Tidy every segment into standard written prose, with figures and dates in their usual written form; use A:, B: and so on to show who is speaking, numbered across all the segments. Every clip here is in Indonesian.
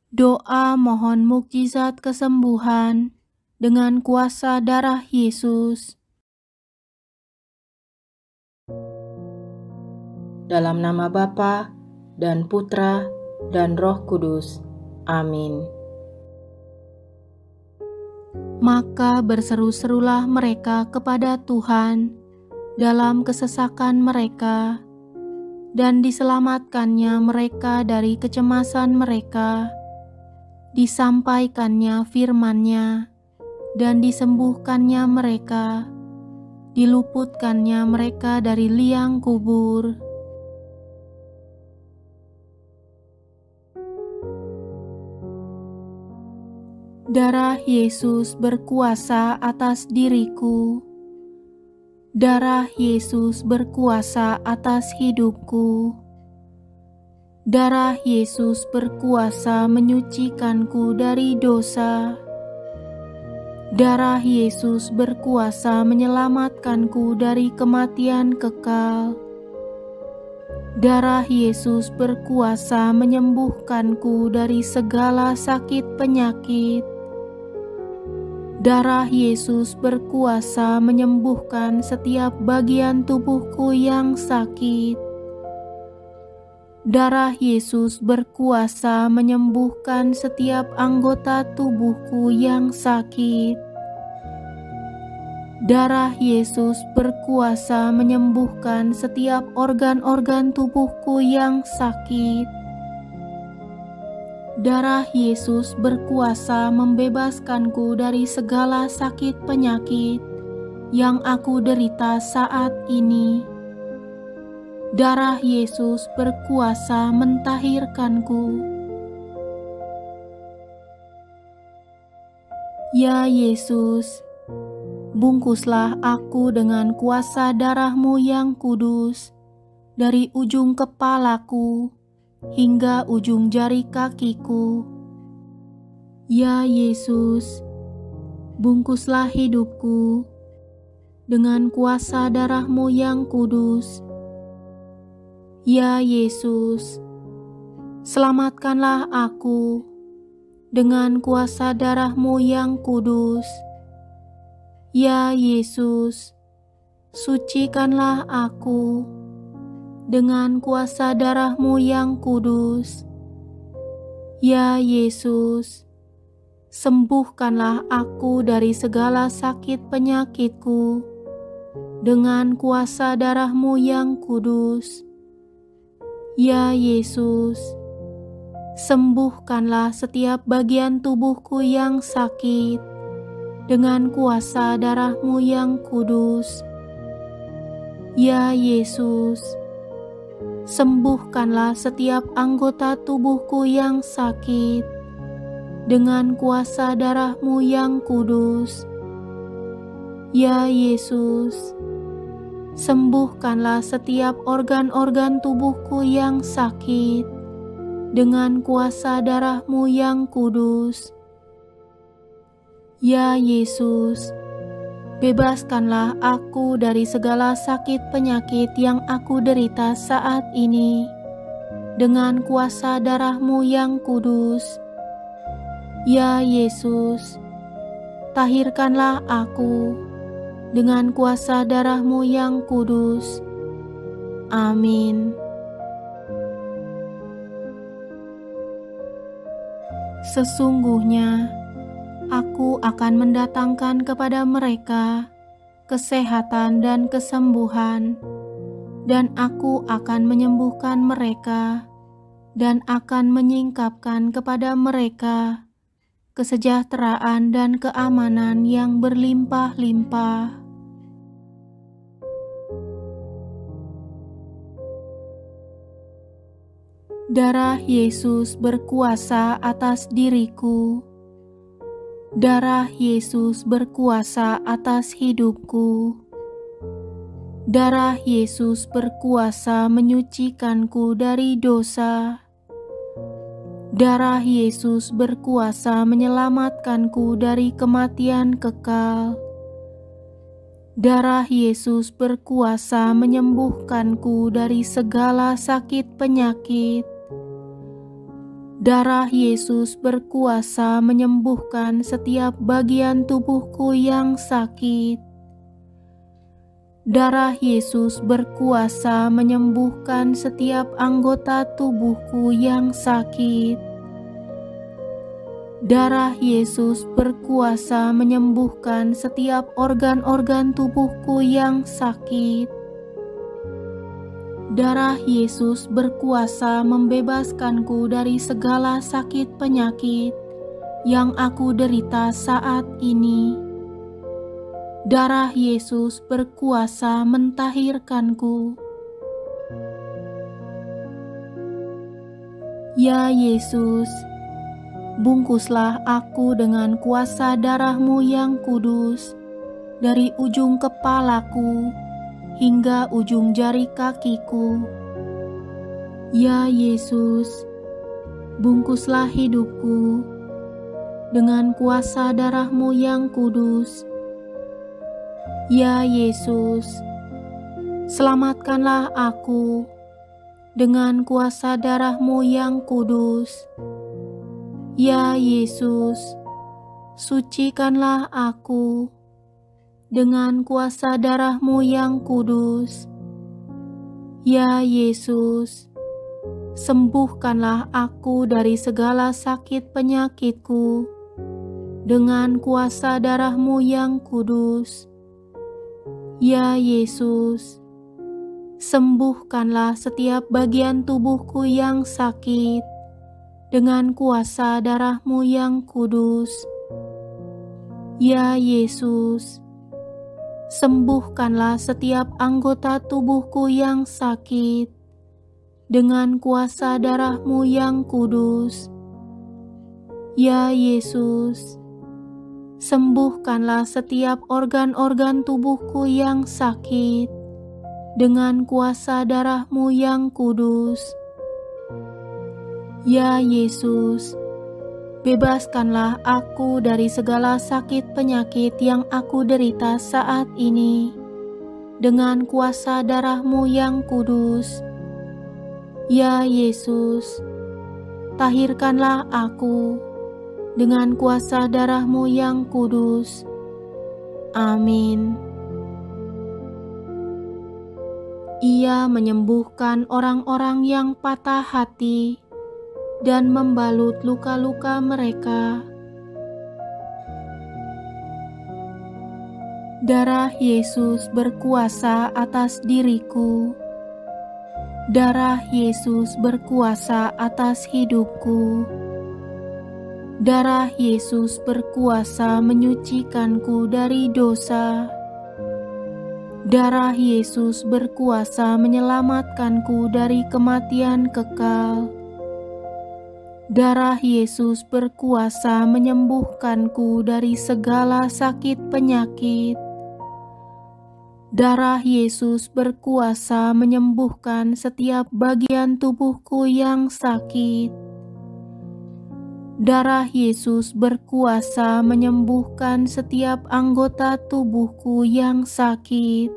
A: Doa mohon mukjizat kesembuhan dengan kuasa darah Yesus.
B: Dalam nama Bapa dan Putra dan Roh Kudus. Amin.
A: Maka berseru-serulah mereka kepada Tuhan dalam kesesakan mereka, dan diselamatkannya mereka dari kecemasan mereka. Disampaikannya firman-Nya, dan disembuhkannya mereka. Diluputkannya mereka dari liang kubur. Darah Yesus berkuasa atas diriku. Darah Yesus berkuasa atas hidupku. Darah Yesus berkuasa menyucikanku dari dosa. Darah Yesus berkuasa menyelamatkanku dari kematian kekal. Darah Yesus berkuasa menyembuhkanku dari segala sakit penyakit. Darah Yesus berkuasa menyembuhkan setiap bagian tubuhku yang sakit. Darah Yesus berkuasa menyembuhkan setiap anggota tubuhku yang sakit. Darah Yesus berkuasa menyembuhkan setiap organ-organ tubuhku yang sakit. Darah Yesus berkuasa membebaskanku dari segala sakit penyakit yang aku derita saat ini. Darah Yesus berkuasa mentahirkanku. Ya Yesus, bungkuslah aku dengan kuasa darah-Mu yang kudus, dari ujung kepalaku hingga ujung jari kakiku. Ya Yesus, bungkuslah hidupku dengan kuasa darah-Mu yang kudus. Ya Yesus, selamatkanlah aku dengan kuasa darah-Mu yang kudus. Ya Yesus, sucikanlah aku dengan kuasa darah-Mu yang kudus. Ya Yesus, sembuhkanlah aku dari segala sakit penyakitku dengan kuasa darah-Mu yang kudus. Ya Yesus, sembuhkanlah setiap bagian tubuhku yang sakit dengan kuasa darah-Mu yang kudus. Ya Yesus, sembuhkanlah setiap anggota tubuhku yang sakit dengan kuasa darah-Mu yang kudus. Ya Yesus, sembuhkanlah setiap organ-organ tubuhku yang sakit dengan kuasa darah-Mu yang kudus. Ya Yesus, bebaskanlah aku dari segala sakit penyakit yang aku derita saat ini dengan kuasa darah-Mu yang kudus. Ya Yesus, tahirkanlah aku dengan kuasa darah-Mu yang kudus. Amin. Sesungguhnya aku akan mendatangkan kepada mereka kesehatan dan kesembuhan, dan aku akan menyembuhkan mereka dan akan menyingkapkan kepada mereka kesejahteraan dan keamanan yang berlimpah-limpah. Darah Yesus berkuasa atas diriku. Darah Yesus berkuasa atas hidupku. Darah Yesus berkuasa menyucikanku dari dosa. Darah Yesus berkuasa menyelamatkanku dari kematian kekal. Darah Yesus berkuasa menyembuhkanku dari segala sakit penyakit. Darah Yesus berkuasa menyembuhkan setiap bagian tubuhku yang sakit. Darah Yesus berkuasa menyembuhkan setiap anggota tubuhku yang sakit. Darah Yesus berkuasa menyembuhkan setiap organ-organ tubuhku yang sakit. Darah Yesus berkuasa membebaskanku dari segala sakit penyakit yang aku derita saat ini. Darah Yesus berkuasa mentahirkanku. Ya Yesus, bungkuslah aku dengan kuasa darah-Mu yang kudus, dari ujung kepalaku hingga ujung jari kakiku. Ya Yesus, bungkuslah hidupku dengan kuasa darah-Mu yang kudus. Ya Yesus, selamatkanlah aku dengan kuasa darah-Mu yang kudus. Ya Yesus, sucikanlah aku dengan kuasa darah-Mu yang kudus. Ya Yesus, sembuhkanlah aku dari segala sakit penyakitku dengan kuasa darah-Mu yang kudus. Ya Yesus, sembuhkanlah setiap bagian tubuhku yang sakit dengan kuasa darah-Mu yang kudus. Ya Yesus, sembuhkanlah setiap anggota tubuhku yang sakit dengan kuasa darah-Mu yang kudus. Ya Yesus, sembuhkanlah setiap organ-organ tubuhku yang sakit dengan kuasa darah-Mu yang kudus. Ya Yesus, bebaskanlah aku dari segala sakit penyakit yang aku derita saat ini dengan kuasa darah-Mu yang kudus. Ya Yesus, tahirkanlah aku dengan kuasa darah-Mu yang kudus. Amin. Ia menyembuhkan orang-orang yang patah hati dan membalut luka-luka mereka. Darah Yesus berkuasa atas diriku. Darah Yesus berkuasa atas hidupku. Darah Yesus berkuasa menyucikanku dari dosa. Darah Yesus berkuasa menyelamatkanku dari kematian kekal. Darah Yesus berkuasa menyembuhkanku dari segala sakit penyakit. Darah Yesus berkuasa menyembuhkan setiap bagian tubuhku yang sakit. Darah Yesus berkuasa menyembuhkan setiap anggota tubuhku yang sakit.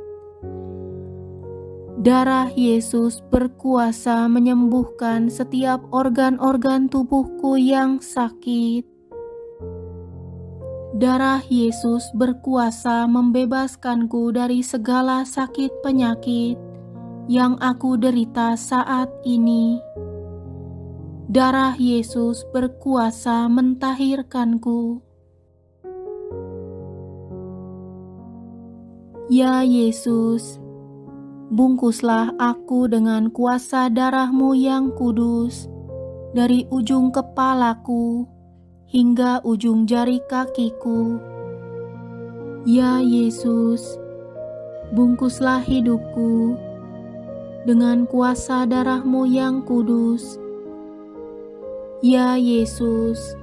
A: Darah Yesus berkuasa menyembuhkan setiap organ-organ tubuhku yang sakit. Darah Yesus berkuasa membebaskanku dari segala sakit penyakit yang aku derita saat ini. Darah Yesus berkuasa mentahirkanku. Ya Yesus, bungkuslah aku dengan kuasa darah-Mu yang kudus, dari ujung kepalaku hingga ujung jari kakiku. Ya Yesus, bungkuslah hidupku dengan kuasa darah-Mu yang kudus. Ya Yesus,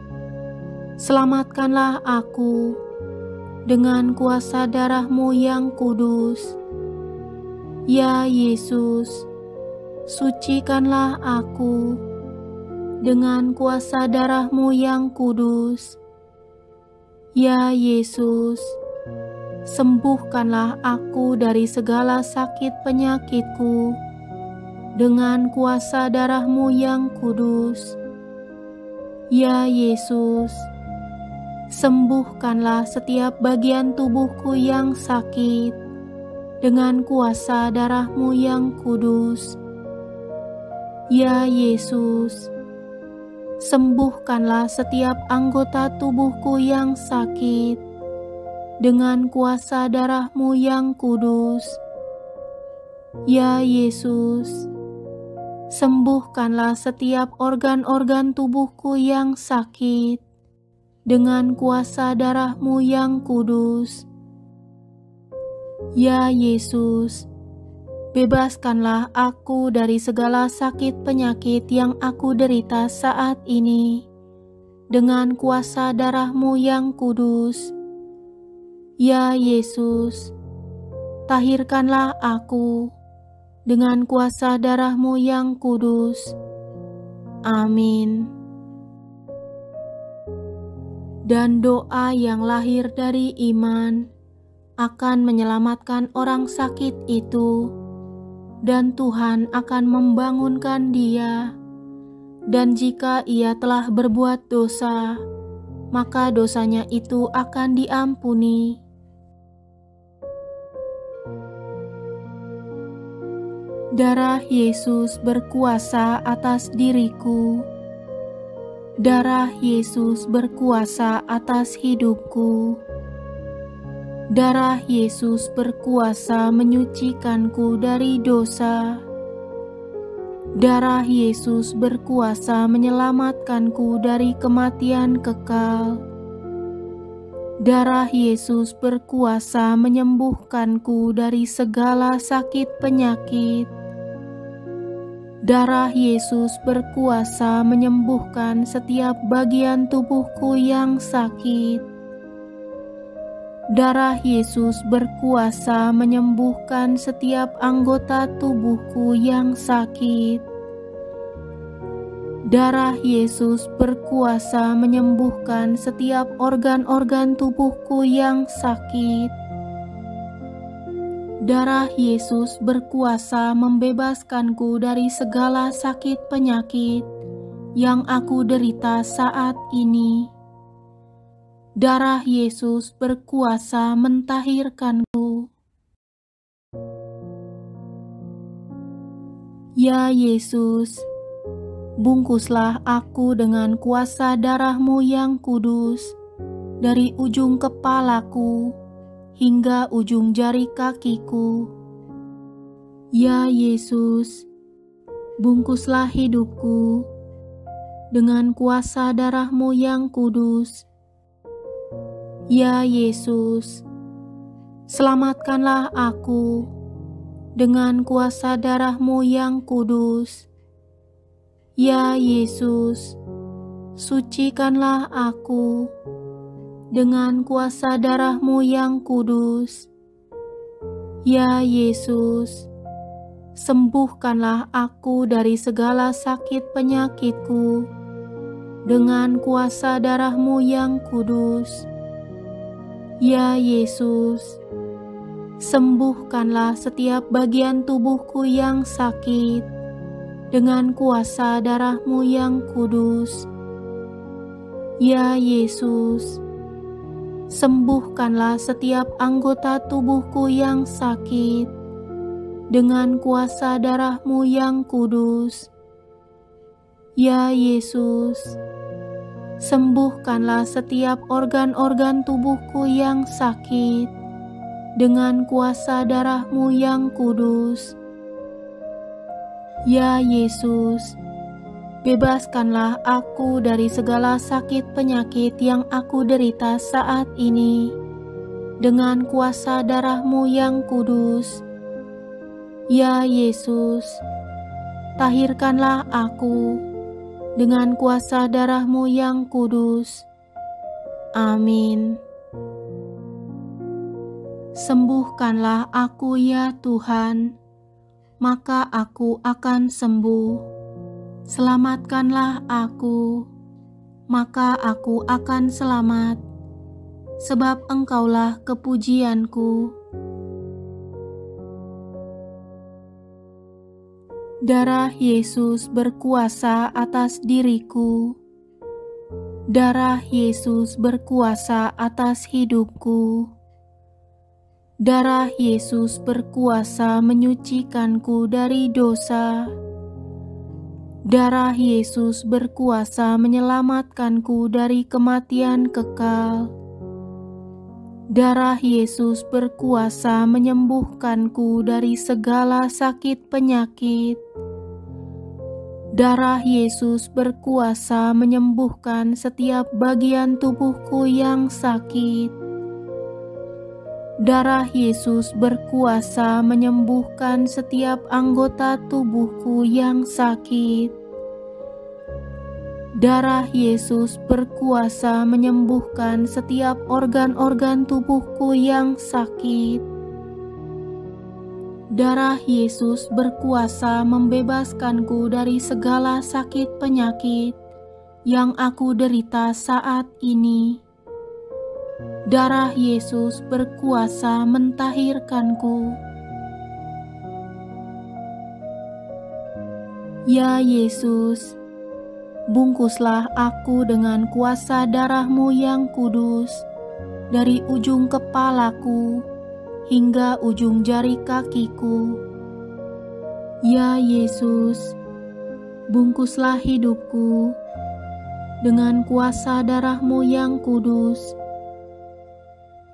A: selamatkanlah aku dengan kuasa darah-Mu yang kudus. Ya Yesus, sucikanlah aku dengan kuasa darah-Mu yang kudus. Ya Yesus, sembuhkanlah aku dari segala sakit penyakitku dengan kuasa darah-Mu yang kudus. Ya Yesus, sembuhkanlah setiap bagian tubuhku yang sakit dengan kuasa darah-Mu yang kudus. Ya Yesus, sembuhkanlah setiap anggota tubuhku yang sakit dengan kuasa darah-Mu yang kudus. Ya Yesus, sembuhkanlah setiap organ-organ tubuhku yang sakit dengan kuasa darah-Mu yang kudus. Ya Yesus, bebaskanlah aku dari segala sakit penyakit yang aku derita saat ini dengan kuasa darah-Mu yang kudus. Ya Yesus, tahirkanlah aku dengan kuasa darah-Mu yang kudus. Amin. Dan doa yang lahir dari iman akan menyelamatkan orang sakit itu, dan Tuhan akan membangunkan dia. Dan jika ia telah berbuat dosa, maka dosanya itu akan diampuni. Darah Yesus berkuasa atas diriku. Darah Yesus berkuasa atas hidupku. Darah Yesus berkuasa menyucikanku dari dosa. Darah Yesus berkuasa menyelamatkanku dari kematian kekal. Darah Yesus berkuasa menyembuhkanku dari segala sakit penyakit. Darah Yesus berkuasa menyembuhkan setiap bagian tubuhku yang sakit. Darah Yesus berkuasa menyembuhkan setiap anggota tubuhku yang sakit. Darah Yesus berkuasa menyembuhkan setiap organ-organ tubuhku yang sakit. Darah Yesus berkuasa membebaskanku dari segala sakit penyakit yang aku derita saat ini. Darah Yesus berkuasa mentahirkanku. Ya Yesus, bungkuslah aku dengan kuasa darah-Mu yang kudus dari ujung kepalaku hingga ujung jari kakiku. Ya Yesus, bungkuslah hidupku dengan kuasa darah-Mu yang kudus. Ya Yesus, selamatkanlah aku dengan kuasa darah-Mu yang kudus. Ya Yesus, sucikanlah aku dengan kuasa darah-Mu yang kudus. Ya Yesus, sembuhkanlah aku dari segala sakit penyakitku dengan kuasa darah-Mu yang kudus. Ya Yesus, sembuhkanlah setiap bagian tubuhku yang sakit dengan kuasa darah-Mu yang kudus. Ya Yesus, sembuhkanlah setiap anggota tubuhku yang sakit dengan kuasa darah-Mu yang kudus. Ya Yesus, sembuhkanlah setiap organ-organ tubuhku yang sakit dengan kuasa darah-Mu yang kudus. Ya Yesus, bebaskanlah aku dari segala sakit penyakit yang aku derita saat ini dengan kuasa darah-Mu yang kudus. Ya Yesus, tahirkanlah aku dengan kuasa darah-Mu yang kudus. Amin. Sembuhkanlah aku ya Tuhan, maka aku akan sembuh. Selamatkanlah aku, maka aku akan selamat, sebab Engkaulah kepujianku. Darah Yesus berkuasa atas diriku. Darah Yesus berkuasa atas hidupku. Darah Yesus berkuasa menyucikanku dari dosa. Darah Yesus berkuasa menyelamatkanku dari kematian kekal. Darah Yesus berkuasa menyembuhkanku dari segala sakit penyakit. Darah Yesus berkuasa menyembuhkan setiap bagian tubuhku yang sakit. Darah Yesus berkuasa menyembuhkan setiap anggota tubuhku yang sakit. Darah Yesus berkuasa menyembuhkan setiap organ-organ tubuhku yang sakit. Darah Yesus berkuasa membebaskanku dari segala sakit penyakit yang aku derita saat ini. Darah Yesus berkuasa mentahirkanku. Ya Yesus, bungkuslah aku dengan kuasa darah-Mu yang kudus, dari ujung kepalaku hingga ujung jari kakiku. Ya Yesus, bungkuslah hidupku dengan kuasa darah-Mu yang kudus.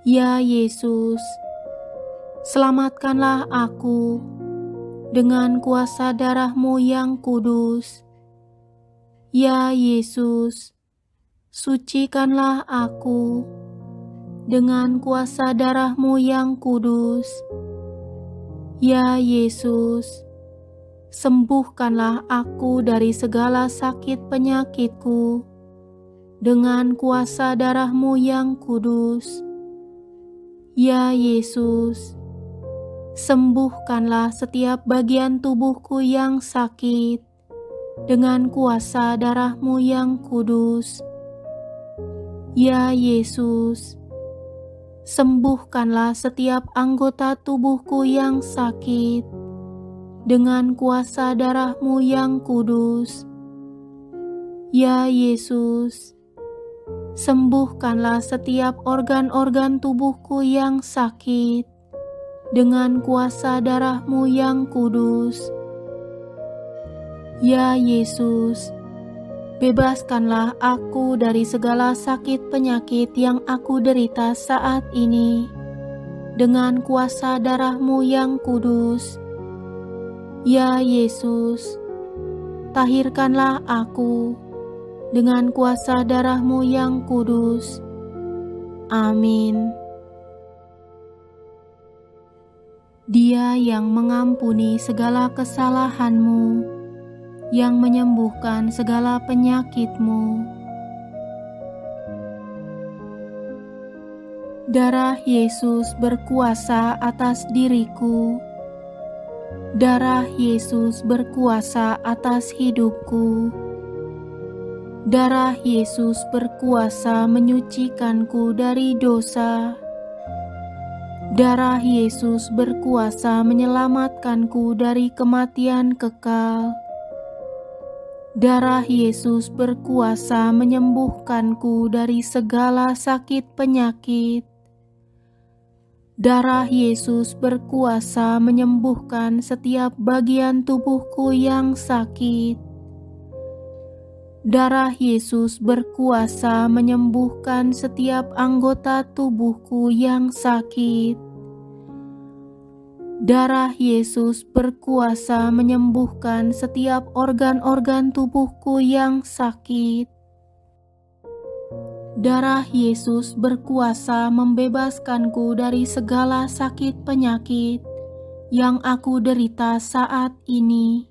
A: Ya Yesus, selamatkanlah aku dengan kuasa darah-Mu yang kudus. Ya Yesus, sucikanlah aku dengan kuasa darah-Mu yang kudus. Ya Yesus, sembuhkanlah aku dari segala sakit penyakitku dengan kuasa darah-Mu yang kudus. Ya Yesus, sembuhkanlah setiap bagian tubuhku yang sakit dengan kuasa darah-Mu yang kudus. Ya Yesus, sembuhkanlah setiap anggota tubuhku yang sakit dengan kuasa darah-Mu yang kudus. Ya Yesus, sembuhkanlah setiap organ-organ tubuhku yang sakit dengan kuasa darah-Mu yang kudus. Ya Yesus, bebaskanlah aku dari segala sakit penyakit yang aku derita saat ini dengan kuasa darah-Mu yang kudus. Ya Yesus, tahirkanlah aku dengan kuasa darah-Mu yang kudus. Amin. Dia yang mengampuni segala kesalahanmu, yang menyembuhkan segala penyakitmu. Darah Yesus berkuasa atas diriku. Darah Yesus berkuasa atas hidupku. Darah Yesus berkuasa menyucikanku dari dosa. Darah Yesus berkuasa menyelamatkanku dari kematian kekal. Darah Yesus berkuasa menyembuhkanku dari segala sakit penyakit. Darah Yesus berkuasa menyembuhkan setiap bagian tubuhku yang sakit. Darah Yesus berkuasa menyembuhkan setiap anggota tubuhku yang sakit. Darah Yesus berkuasa menyembuhkan setiap organ-organ tubuhku yang sakit. Darah Yesus berkuasa membebaskanku dari segala sakit penyakit yang aku derita saat ini.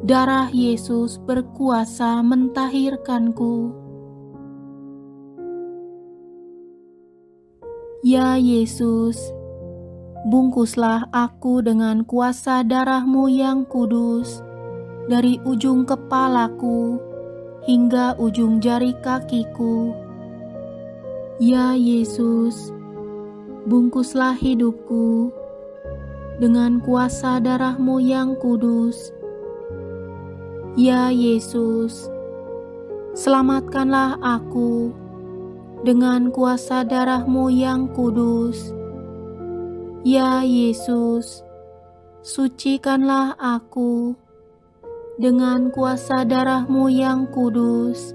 A: Darah Yesus berkuasa mentahirkanku. Ya Yesus, bungkuslah aku dengan kuasa darah-Mu yang kudus, dari ujung kepalaku hingga ujung jari kakiku. Ya Yesus, bungkuslah hidupku dengan kuasa darah-Mu yang kudus. Ya Yesus, selamatkanlah aku dengan kuasa darah-Mu yang kudus. Ya Yesus, sucikanlah aku dengan kuasa darah-Mu yang kudus.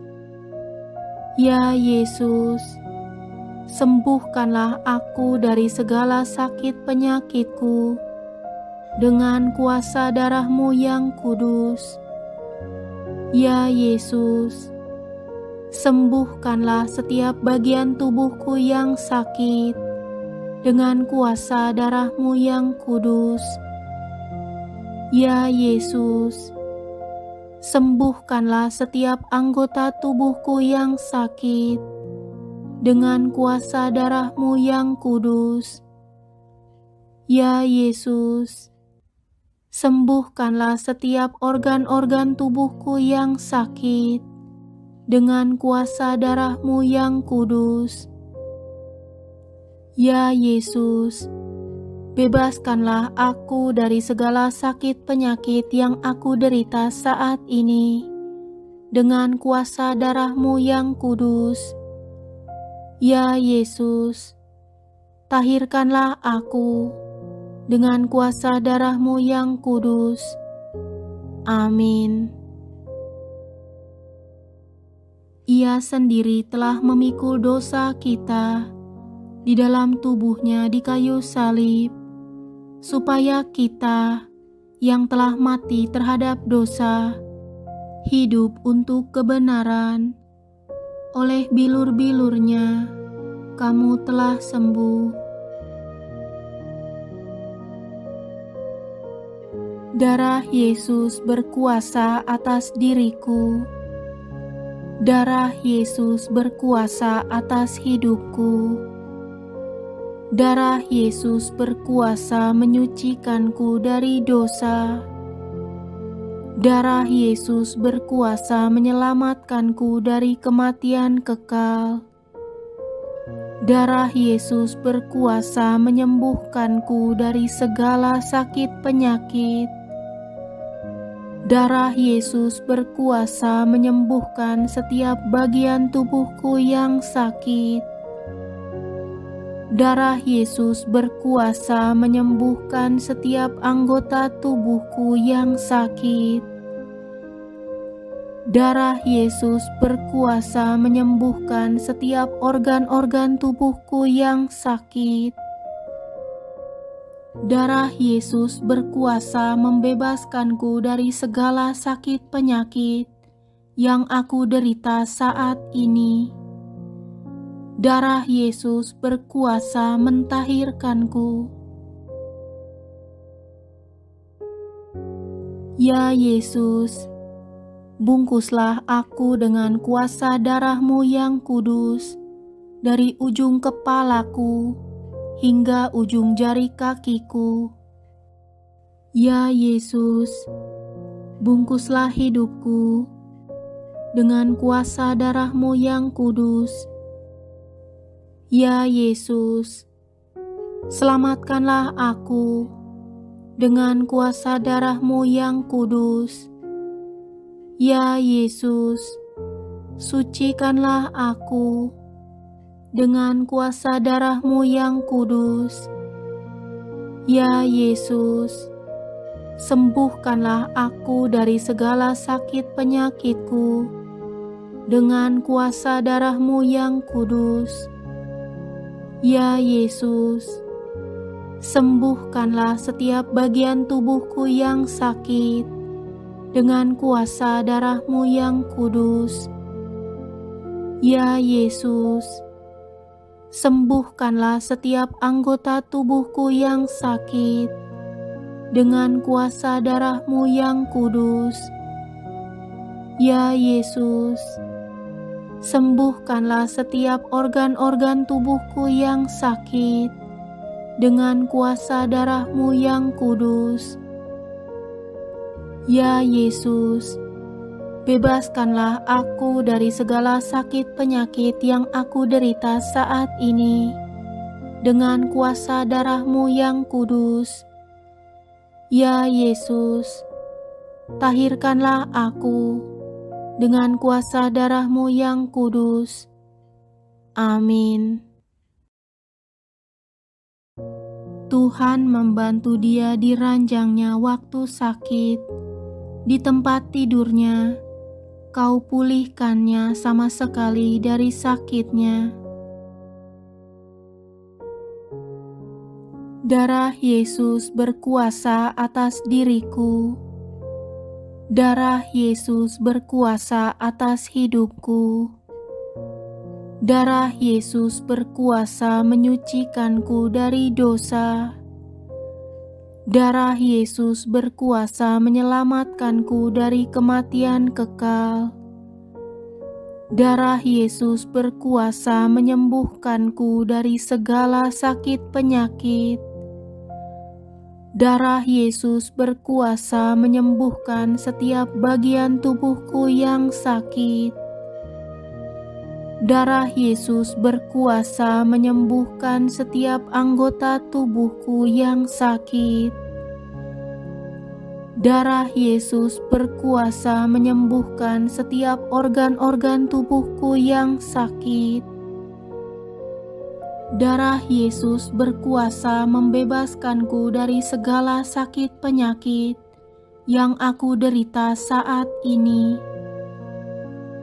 A: Ya Yesus, sembuhkanlah aku dari segala sakit penyakitku dengan kuasa darah-Mu yang kudus. Ya Yesus, sembuhkanlah setiap bagian tubuhku yang sakit dengan kuasa darah-Mu yang kudus. Ya Yesus, sembuhkanlah setiap anggota tubuhku yang sakit dengan kuasa darah-Mu yang kudus. Ya Yesus, sembuhkanlah setiap organ-organ tubuhku yang sakit dengan kuasa darah-Mu yang kudus. Ya Yesus, bebaskanlah aku dari segala sakit penyakit yang aku derita saat ini dengan kuasa darah-Mu yang kudus. Ya Yesus, tahirkanlah aku dengan kuasa darah-Mu yang kudus. Amin. Ia sendiri telah memikul dosa kita di dalam tubuh-Nya di kayu salib, supaya kita yang telah mati terhadap dosa, hidup untuk kebenaran. Oleh bilur-bilur-Nya, kamu telah sembuh. Darah Yesus berkuasa atas diriku. Darah Yesus berkuasa atas hidupku. Darah Yesus berkuasa menyucikanku dari dosa. Darah Yesus berkuasa menyelamatkanku dari kematian kekal. Darah Yesus berkuasa menyembuhkanku dari segala sakit penyakit. Darah Yesus berkuasa menyembuhkan setiap bagian tubuhku yang sakit. Darah Yesus berkuasa menyembuhkan setiap anggota tubuhku yang sakit. Darah Yesus berkuasa menyembuhkan setiap organ-organ tubuhku yang sakit. Darah Yesus berkuasa membebaskanku dari segala sakit penyakit yang aku derita saat ini. Darah Yesus berkuasa mentahirkanku. Ya Yesus, bungkuslah aku dengan kuasa darah-Mu yang kudus, dari ujung kepalaku hingga ujung jari kakiku. Ya Yesus, bungkuslah hidupku dengan kuasa darah-Mu yang kudus. Ya Yesus, selamatkanlah aku dengan kuasa darah-Mu yang kudus. Ya Yesus, sucikanlah aku dengan kuasa darah-Mu yang kudus. Ya Yesus, sembuhkanlah aku dari segala sakit penyakitku dengan kuasa darah-Mu yang kudus. Ya Yesus, sembuhkanlah setiap bagian tubuhku yang sakit dengan kuasa darah-Mu yang kudus. Ya Yesus, sembuhkanlah setiap anggota tubuhku yang sakit dengan kuasa darah-Mu yang kudus. Ya Yesus, sembuhkanlah setiap organ-organ tubuhku yang sakit dengan kuasa darah-Mu yang kudus. Ya Yesus, bebaskanlah aku dari segala sakit penyakit yang aku derita saat ini dengan kuasa darah-Mu yang kudus. Ya Yesus, tahirkanlah aku dengan kuasa darah-Mu yang kudus. Amin. Tuhan membantu dia di ranjangnya waktu sakit. Di tempat tidurnya, Kau pulihkannya sama sekali dari sakitnya. Darah Yesus berkuasa atas diriku. Darah Yesus berkuasa atas hidupku. Darah Yesus berkuasa menyucikanku dari dosa. Darah Yesus berkuasa menyelamatkanku dari kematian kekal. Darah Yesus berkuasa menyembuhkanku dari segala sakit penyakit. Darah Yesus berkuasa menyembuhkan setiap bagian tubuhku yang sakit. Darah Yesus berkuasa menyembuhkan setiap anggota tubuhku yang sakit. Darah Yesus berkuasa menyembuhkan setiap organ-organ tubuhku yang sakit. Darah Yesus berkuasa membebaskanku dari segala sakit penyakit yang aku derita saat ini.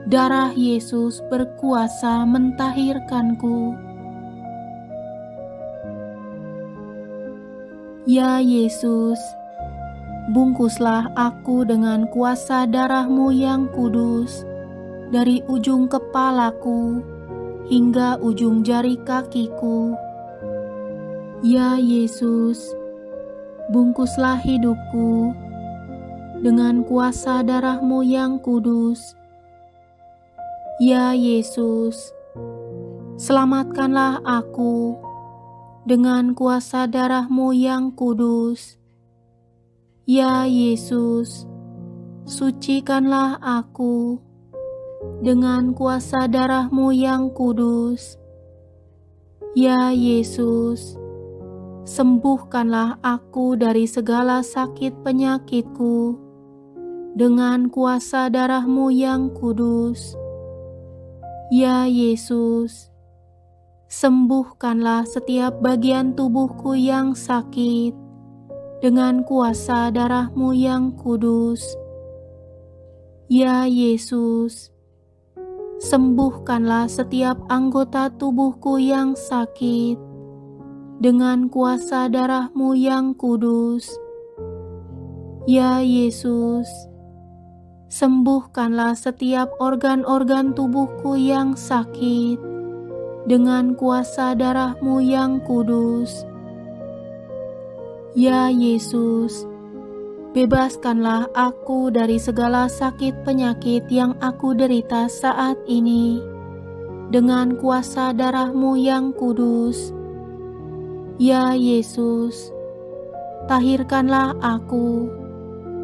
A: Darah Yesus berkuasa mentahirkanku. Ya Yesus, bungkuslah aku dengan kuasa darah-Mu yang kudus, dari ujung kepalaku hingga ujung jari kakiku. Ya Yesus, bungkuslah hidupku dengan kuasa darah-Mu yang kudus. Ya Yesus, selamatkanlah aku dengan kuasa darah-Mu yang kudus. Ya Yesus, sucikanlah aku dengan kuasa darah-Mu yang kudus. Ya Yesus, sembuhkanlah aku dari segala sakit penyakitku dengan kuasa darah-Mu yang kudus. Ya Yesus, sembuhkanlah setiap bagian tubuhku yang sakit dengan kuasa darah-Mu yang kudus. Ya Yesus, sembuhkanlah setiap anggota tubuhku yang sakit dengan kuasa darah-Mu yang kudus. Ya Yesus, sembuhkanlah setiap organ-organ tubuhku yang sakit dengan kuasa darah-Mu yang kudus. Ya Yesus, bebaskanlah aku dari segala sakit penyakit yang aku derita saat ini dengan kuasa darah-Mu yang kudus. Ya Yesus, tahirkanlah aku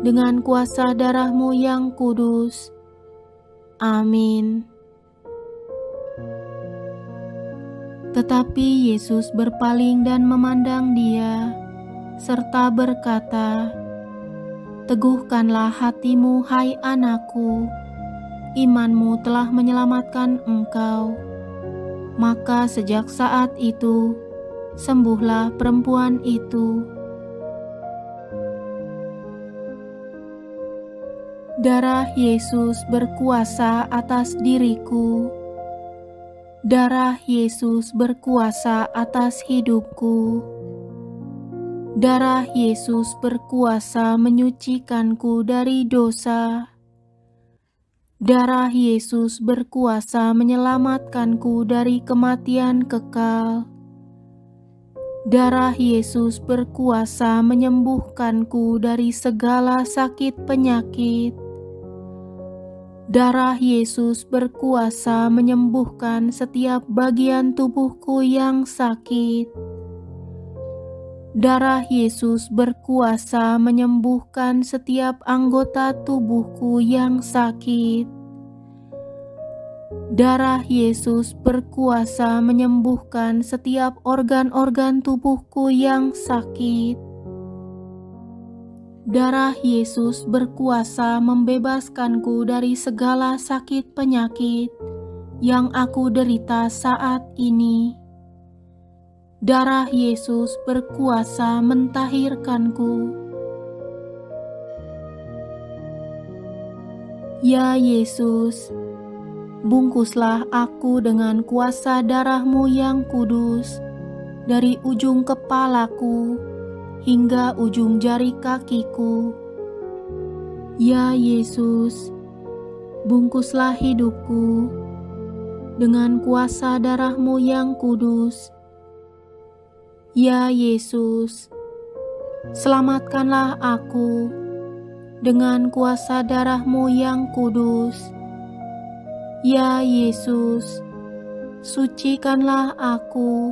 A: dengan kuasa darah-Mu yang kudus. Amin. Tetapi Yesus berpaling dan memandang dia, serta berkata, "Teguhkanlah hatimu, hai anakku, imanmu telah menyelamatkan engkau." Maka sejak saat itu, sembuhlah perempuan itu. Darah Yesus berkuasa atas diriku. Darah Yesus berkuasa atas hidupku. Darah Yesus berkuasa menyucikanku dari dosa. Darah Yesus berkuasa menyelamatkanku dari kematian kekal. Darah Yesus berkuasa menyembuhkanku dari segala sakit penyakit. Darah Yesus berkuasa menyembuhkan setiap bagian tubuhku yang sakit. Darah Yesus berkuasa menyembuhkan setiap anggota tubuhku yang sakit. Darah Yesus berkuasa menyembuhkan setiap organ-organ tubuhku yang sakit. Darah Yesus berkuasa membebaskanku dari segala sakit penyakit yang aku derita saat ini. Darah Yesus berkuasa mentahirkanku. Ya Yesus, bungkuslah aku dengan kuasa darah-Mu yang kudus, dari ujung kepalaku hingga ujung jari kakiku. Ya Yesus, bungkuslah hidupku dengan kuasa darah-Mu yang kudus. Ya Yesus, selamatkanlah aku dengan kuasa darah-Mu yang kudus. Ya Yesus, sucikanlah aku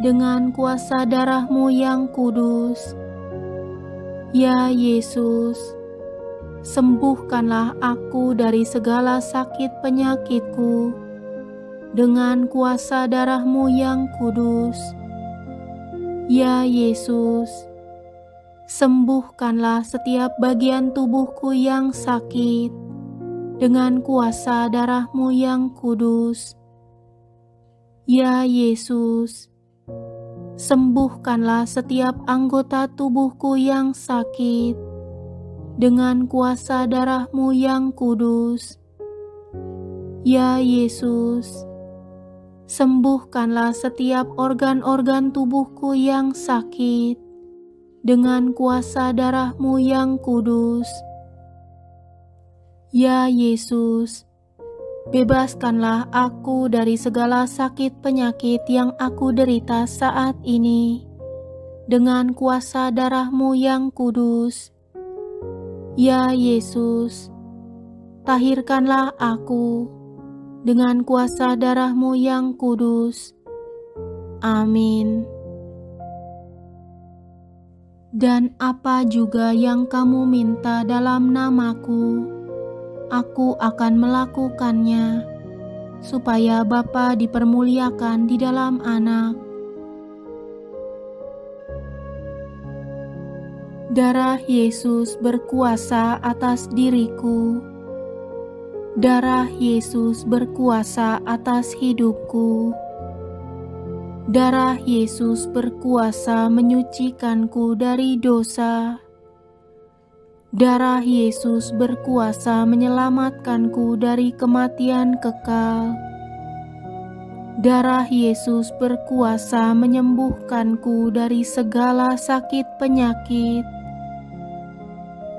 A: dengan kuasa darah-Mu yang kudus. Ya Yesus, sembuhkanlah aku dari segala sakit penyakitku dengan kuasa darah-Mu yang kudus. Ya Yesus, sembuhkanlah setiap bagian tubuhku yang sakit dengan kuasa darah-Mu yang kudus. Ya Yesus, sembuhkanlah setiap anggota tubuhku yang sakit dengan kuasa darah-Mu yang kudus. Ya Yesus, sembuhkanlah setiap organ-organ tubuhku yang sakit dengan kuasa darah-Mu yang kudus. Ya Yesus, bebaskanlah aku dari segala sakit penyakit yang aku derita saat ini dengan kuasa darah-Mu yang kudus. Ya Yesus, tahirkanlah aku dengan kuasa darah-Mu yang kudus. Amin. Dan apa juga yang kamu minta dalam namaku, aku akan melakukannya, supaya Bapa dipermuliakan di dalam Anak. Darah Yesus berkuasa atas diriku. Darah Yesus berkuasa atas hidupku. Darah Yesus berkuasa menyucikanku dari dosa. Darah Yesus berkuasa menyelamatkanku dari kematian kekal. Darah Yesus berkuasa menyembuhkanku dari segala sakit penyakit.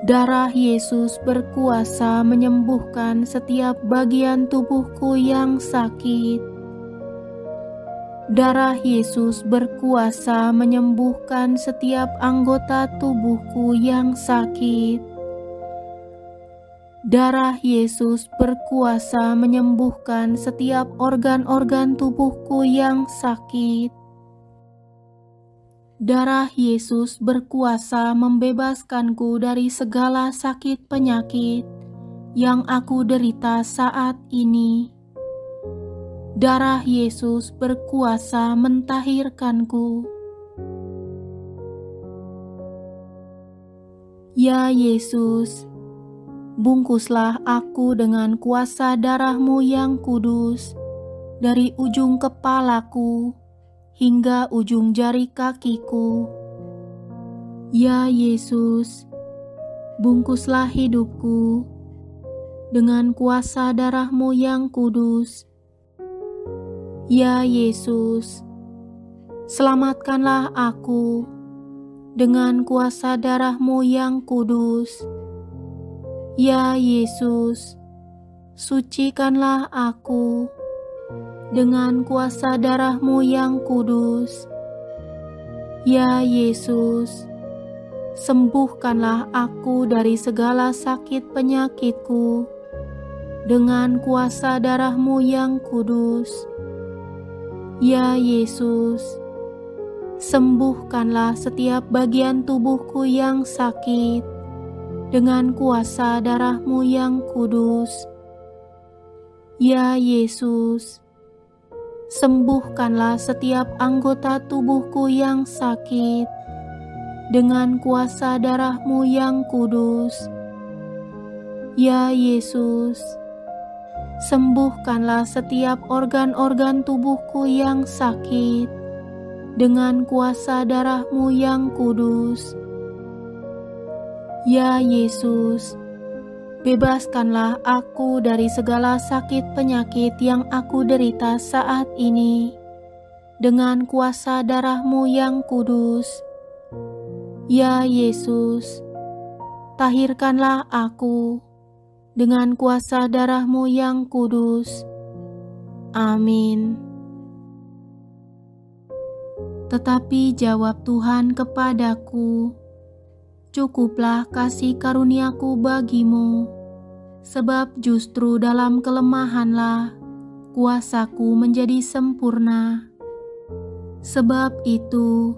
A: Darah Yesus berkuasa menyembuhkan setiap bagian tubuhku yang sakit. Darah Yesus berkuasa menyembuhkan setiap anggota tubuhku yang sakit. Darah Yesus berkuasa menyembuhkan setiap organ-organ tubuhku yang sakit. Darah Yesus berkuasa membebaskanku dari segala sakit penyakit yang aku derita saat ini. Darah Yesus berkuasa mentahirkanku. Ya Yesus, bungkuslah aku dengan kuasa darah-Mu yang kudus, dari ujung kepalaku hingga ujung jari kakiku. Ya Yesus, bungkuslah hidupku dengan kuasa darah-Mu yang kudus. Ya Yesus, selamatkanlah aku dengan kuasa darah-Mu yang kudus. Ya Yesus, sucikanlah aku dengan kuasa darah-Mu yang kudus. Ya Yesus, sembuhkanlah aku dari segala sakit penyakitku dengan kuasa darah-Mu yang kudus. Ya Yesus, sembuhkanlah setiap bagian tubuhku yang sakit dengan kuasa darah-Mu yang kudus. Ya Yesus, sembuhkanlah setiap anggota tubuhku yang sakit dengan kuasa darah-Mu yang kudus. Ya Yesus, sembuhkanlah setiap organ-organ tubuhku yang sakit dengan kuasa darah-Mu yang kudus. Ya Yesus, bebaskanlah aku dari segala sakit penyakit yang aku derita saat ini dengan kuasa darah-Mu yang kudus. Ya Yesus, tahirkanlah aku dengan kuasa darah-Mu yang kudus. Amin. Tetapi jawab Tuhan kepadaku, cukuplah kasih karuniaku bagimu, sebab justru dalam kelemahanlah kuasaku menjadi sempurna. Sebab itu,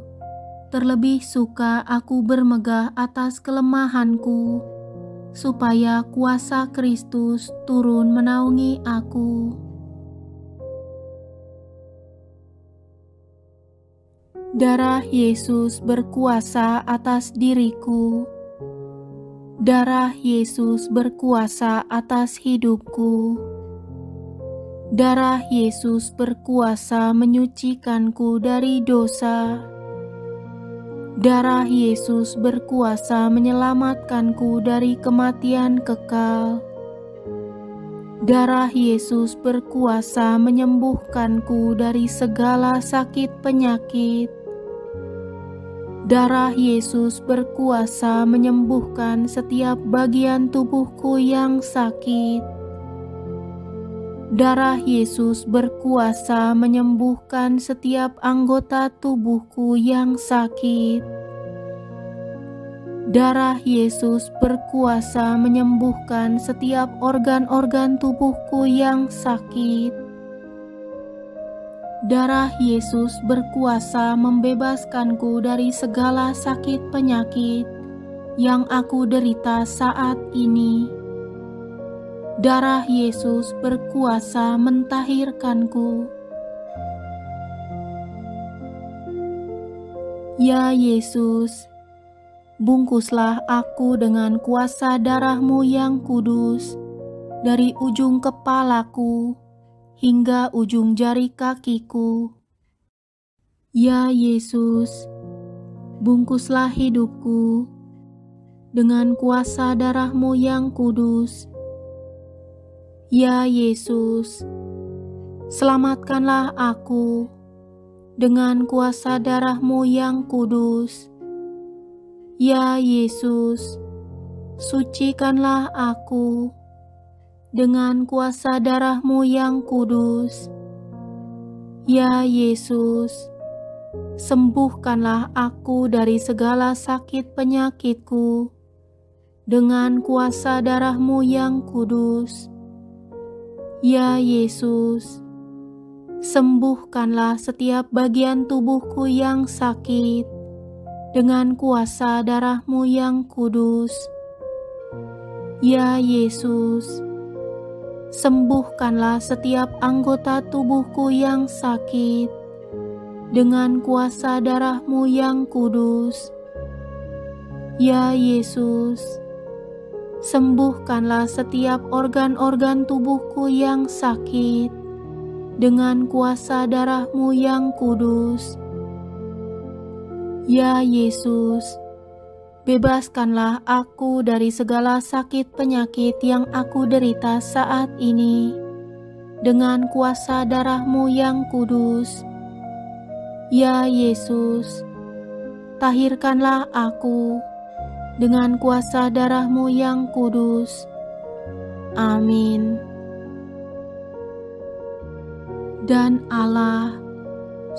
A: terlebih suka aku bermegah atas kelemahanku, supaya kuasa Kristus turun menaungi aku. Darah Yesus berkuasa atas diriku. Darah Yesus berkuasa atas hidupku. Darah Yesus berkuasa menyucikanku dari dosa. Darah Yesus berkuasa menyelamatkanku dari kematian kekal. Darah Yesus berkuasa menyembuhkanku dari segala sakit penyakit. Darah Yesus berkuasa menyembuhkan setiap bagian tubuhku yang sakit. Darah Yesus berkuasa menyembuhkan setiap anggota tubuhku yang sakit. Darah Yesus berkuasa menyembuhkan setiap organ-organ tubuhku yang sakit. Darah Yesus berkuasa membebaskanku dari segala sakit penyakit yang aku derita saat ini. Darah Yesus berkuasa mentahirkanku. Ya Yesus, bungkuslah aku dengan kuasa darah-Mu yang kudus, dari ujung kepalaku hingga ujung jari kakiku. Ya Yesus, bungkuslah hidupku dengan kuasa darah-Mu yang kudus. Ya Yesus, selamatkanlah aku dengan kuasa darah-Mu yang kudus. Ya Yesus, sucikanlah aku dengan kuasa darah-Mu yang kudus. Ya Yesus, sembuhkanlah aku dari segala sakit penyakitku dengan kuasa darah-Mu yang kudus. Ya Yesus, sembuhkanlah setiap bagian tubuhku yang sakit dengan kuasa darah-Mu yang kudus. Ya Yesus, sembuhkanlah setiap anggota tubuhku yang sakit dengan kuasa darah-Mu yang kudus. Ya Yesus, sembuhkanlah setiap organ-organ tubuhku yang sakit dengan kuasa darah-Mu yang kudus. Ya Yesus, bebaskanlah aku dari segala sakit penyakit yang aku derita saat ini dengan kuasa darah-Mu yang kudus. Ya Yesus, tahirkanlah aku dengan kuasa darah-Mu yang kudus. Amin. Dan Allah,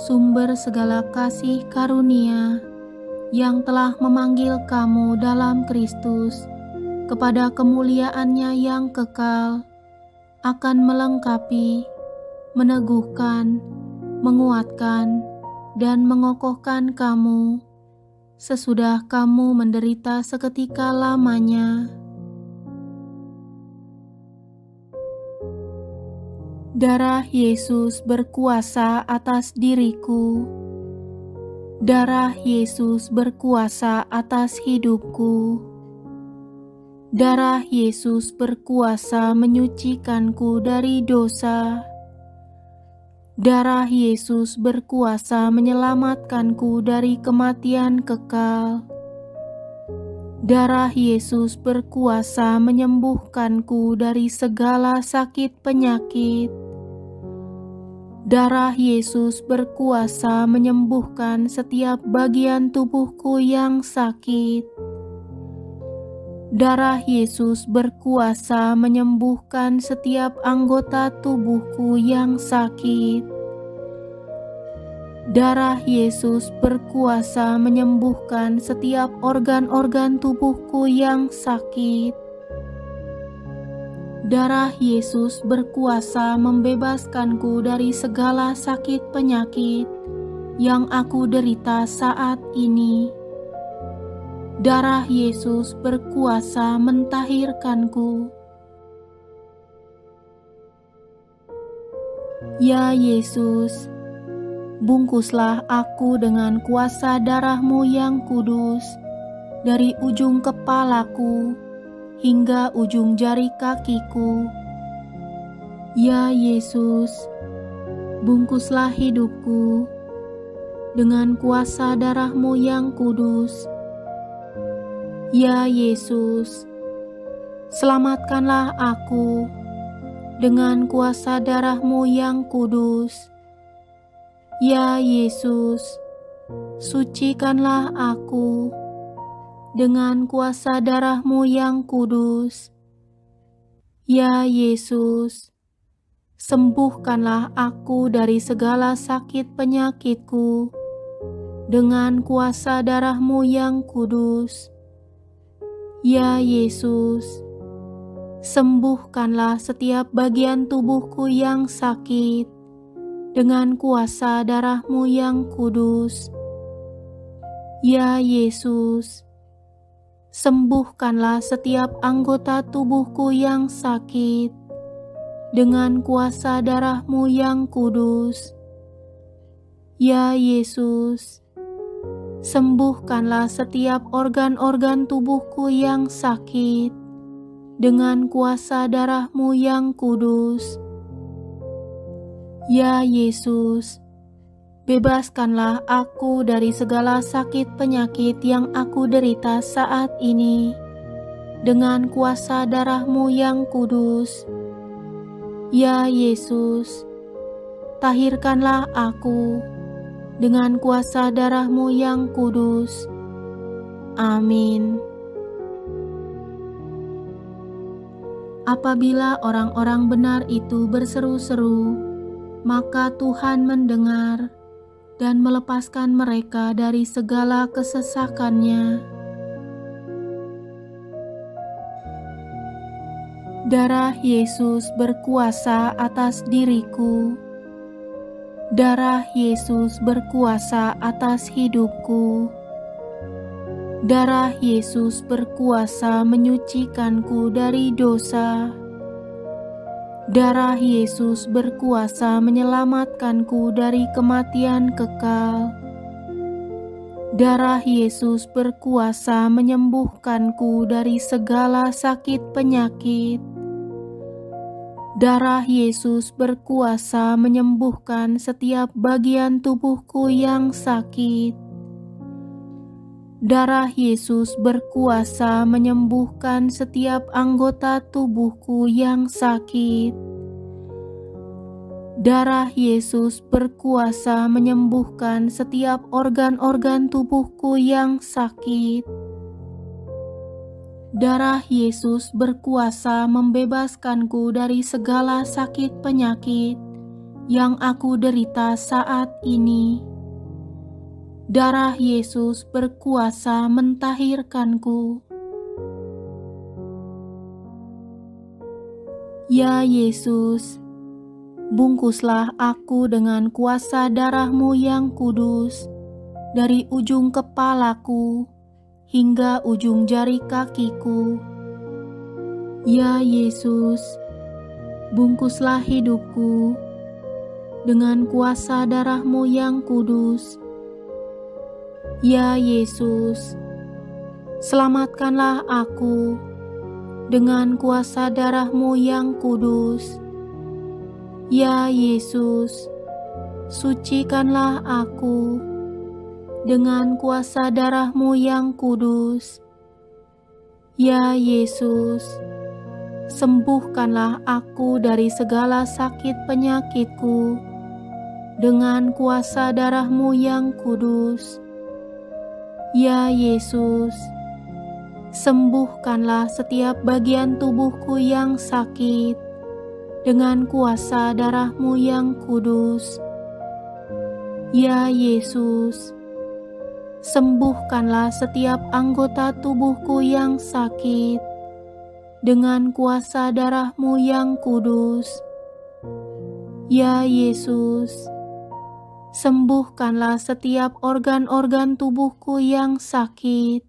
A: sumber segala kasih karunia, yang telah memanggil kamu dalam Kristus kepada kemuliaan-Nya yang kekal, akan melengkapi, meneguhkan, menguatkan, dan mengokohkan kamu sesudah kamu menderita seketika lamanya. Darah Yesus berkuasa atas diriku. Darah Yesus berkuasa atas hidupku. Darah Yesus berkuasa menyucikanku dari dosa. Darah Yesus berkuasa menyelamatkanku dari kematian kekal. Darah Yesus berkuasa menyembuhkanku dari segala sakit penyakit. Darah Yesus berkuasa menyembuhkan setiap bagian tubuhku yang sakit. Darah Yesus berkuasa menyembuhkan setiap anggota tubuhku yang sakit. Darah Yesus berkuasa menyembuhkan setiap organ-organ tubuhku yang sakit. Darah Yesus berkuasa membebaskanku dari segala sakit penyakit yang aku derita saat ini. Darah Yesus berkuasa mentahirkanku. Ya Yesus, bungkuslah aku dengan kuasa darah-Mu yang kudus, dari ujung kepalaku hingga ujung jari kakiku. Ya Yesus, bungkuslah hidupku dengan kuasa darah-Mu yang kudus. Ya Yesus, selamatkanlah aku dengan kuasa darah-Mu yang kudus. Ya Yesus, sucikanlah aku dengan kuasa darah-Mu yang kudus. Ya Yesus, sembuhkanlah aku dari segala sakit penyakitku dengan kuasa darah-Mu yang kudus. Ya Yesus, sembuhkanlah setiap bagian tubuhku yang sakit dengan kuasa darah-Mu yang kudus. Ya Yesus, sembuhkanlah setiap anggota tubuhku yang sakit dengan kuasa darah-Mu yang kudus. Ya Yesus, sembuhkanlah setiap organ-organ tubuhku yang sakit dengan kuasa darah-Mu yang kudus. Ya Yesus, bebaskanlah aku dari segala sakit penyakit yang aku derita saat ini dengan kuasa darah-Mu yang kudus. Ya Yesus, tahirkanlah aku dengan kuasa darah-Mu yang kudus. Amin. Apabila orang-orang benar itu berseru-seru, maka Tuhan mendengar dan melepaskan mereka dari segala kesesakannya. Darah Yesus berkuasa atas diriku. Darah Yesus berkuasa atas hidupku. Darah Yesus berkuasa menyucikanku dari dosa. Darah Yesus berkuasa menyelamatkanku dari kematian kekal. Darah Yesus berkuasa menyembuhkanku dari segala sakit penyakit. Darah Yesus berkuasa menyembuhkan setiap bagian tubuhku yang sakit. Darah Yesus berkuasa menyembuhkan setiap anggota tubuhku yang sakit. Darah Yesus berkuasa menyembuhkan setiap organ-organ tubuhku yang sakit. Darah Yesus berkuasa membebaskanku dari segala sakit penyakit yang aku derita saat ini. Darah Yesus berkuasa mentahirkanku. Ya Yesus, bungkuslah aku dengan kuasa darah-Mu yang kudus, dari ujung kepalaku hingga ujung jari kakiku. Ya Yesus, bungkuslah hidupku dengan kuasa darah-Mu yang kudus. Ya Yesus, selamatkanlah aku dengan kuasa darah-Mu yang kudus. Ya Yesus, sucikanlah aku dengan kuasa darah-Mu yang kudus. Ya Yesus, sembuhkanlah aku dari segala sakit penyakitku dengan kuasa darah-Mu yang kudus. Ya Yesus, sembuhkanlah setiap bagian tubuhku yang sakit dengan kuasa darah-Mu yang kudus. Ya Yesus, sembuhkanlah setiap anggota tubuhku yang sakit dengan kuasa darah-Mu yang kudus. Ya Yesus, sembuhkanlah setiap organ-organ tubuhku yang sakit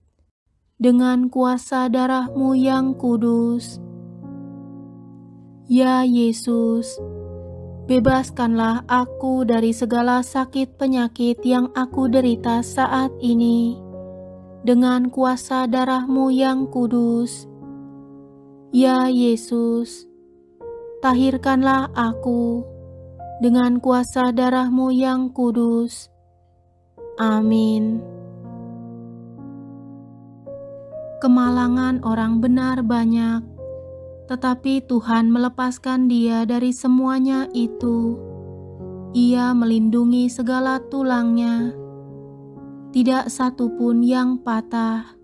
A: dengan kuasa darah-Mu yang kudus. Ya Yesus, bebaskanlah aku dari segala sakit penyakit yang aku derita saat ini dengan kuasa darah-Mu yang kudus. Ya Yesus, tahirkanlah aku dengan kuasa darah-Mu yang kudus. Amin. Kemalangan orang benar banyak, tetapi Tuhan melepaskan dia dari semuanya itu. Ia melindungi segala tulangnya, tidak satu pun yang patah.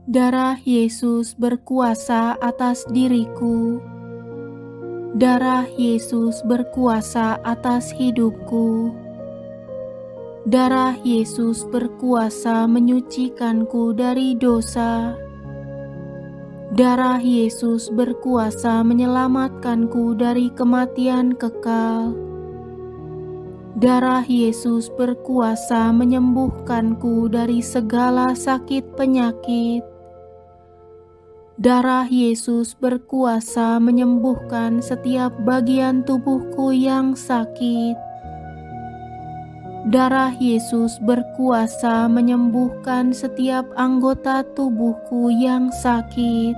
A: Darah Yesus berkuasa atas diriku. Darah Yesus berkuasa atas hidupku. Darah Yesus berkuasa menyucikanku dari dosa. Darah Yesus berkuasa menyelamatkanku dari kematian kekal. Darah Yesus berkuasa menyembuhkanku dari segala sakit penyakit. Darah Yesus berkuasa menyembuhkan setiap bagian tubuhku yang sakit. Darah Yesus berkuasa menyembuhkan setiap anggota tubuhku yang sakit.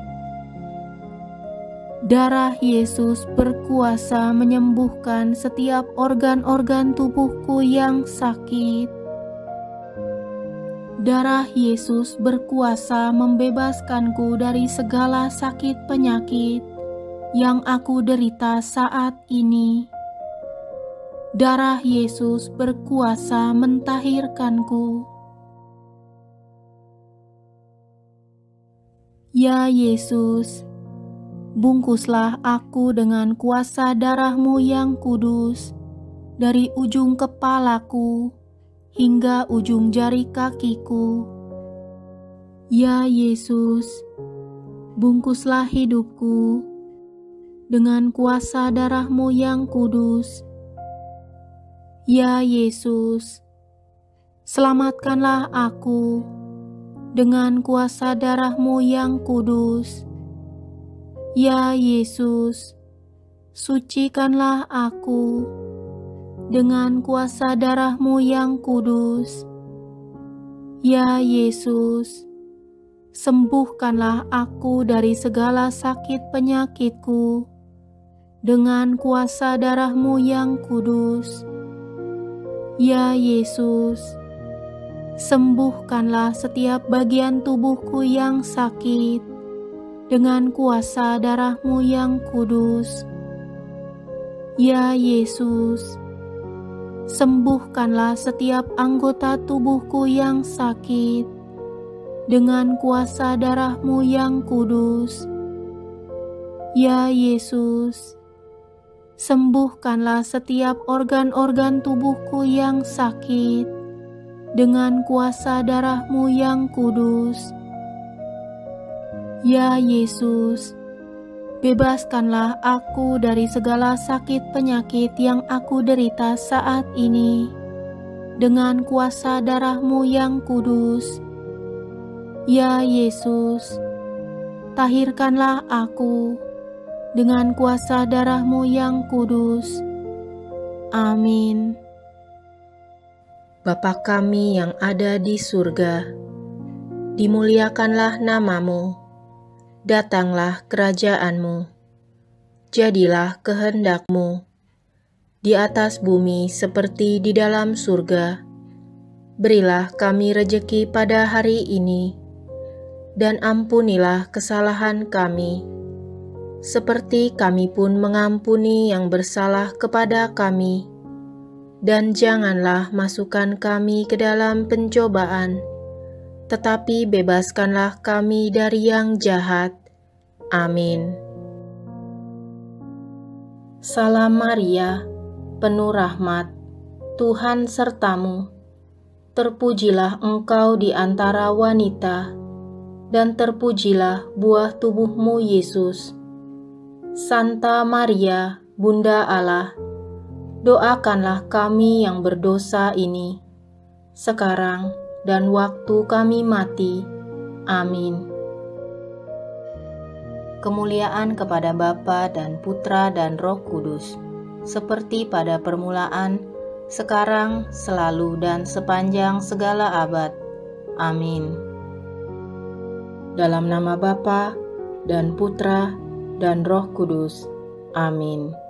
A: Darah Yesus berkuasa menyembuhkan setiap organ-organ tubuhku yang sakit. Darah Yesus berkuasa membebaskanku dari segala sakit penyakit yang aku derita saat ini. Darah Yesus berkuasa mentahirkanku. Ya Yesus, bungkuslah aku dengan kuasa darah-Mu yang kudus, dari ujung kepalaku hingga ujung jari kakiku. Ya Yesus, bungkuslah hidupku dengan kuasa darah-Mu yang kudus. Ya Yesus, selamatkanlah aku dengan kuasa darah-Mu yang kudus. Ya Yesus, sucikanlah aku dengan kuasa darah-Mu yang kudus. Ya Yesus, sembuhkanlah aku dari segala sakit penyakitku dengan kuasa darah-Mu yang kudus. Ya Yesus, sembuhkanlah setiap bagian tubuhku yang sakit dengan kuasa darah-Mu yang kudus. Ya Yesus, sembuhkanlah setiap anggota tubuhku yang sakit dengan kuasa darah-Mu yang kudus. Ya Yesus, sembuhkanlah setiap organ-organ tubuhku yang sakit dengan kuasa darah-Mu yang kudus. Ya Yesus, bebaskanlah aku dari segala sakit penyakit yang aku derita saat ini dengan kuasa darah-Mu yang kudus. Ya Yesus, tahirkanlah aku dengan kuasa darah-Mu yang kudus. Amin.
B: Bapa kami yang ada di surga, dimuliakanlah namamu, datanglah kerajaanmu, jadilah kehendakmu, di atas bumi seperti di dalam surga. Berilah kami rejeki pada hari ini, dan ampunilah kesalahan kami, seperti kami pun mengampuni yang bersalah kepada kami. Dan janganlah masukkan kami ke dalam pencobaan, tetapi bebaskanlah kami dari yang jahat. Amin. Salam Maria, penuh rahmat, Tuhan sertamu. Terpujilah engkau di antara wanita, dan terpujilah buah tubuhmu Yesus. Santa Maria, Bunda Allah, doakanlah kami yang berdosa ini, sekarang dan waktu kami mati. Amin. Kemuliaan kepada Bapa dan Putra dan Roh Kudus, seperti pada permulaan, sekarang, selalu, dan sepanjang segala abad. Amin. Dalam nama Bapa dan Putra dan Roh Kudus. Amin.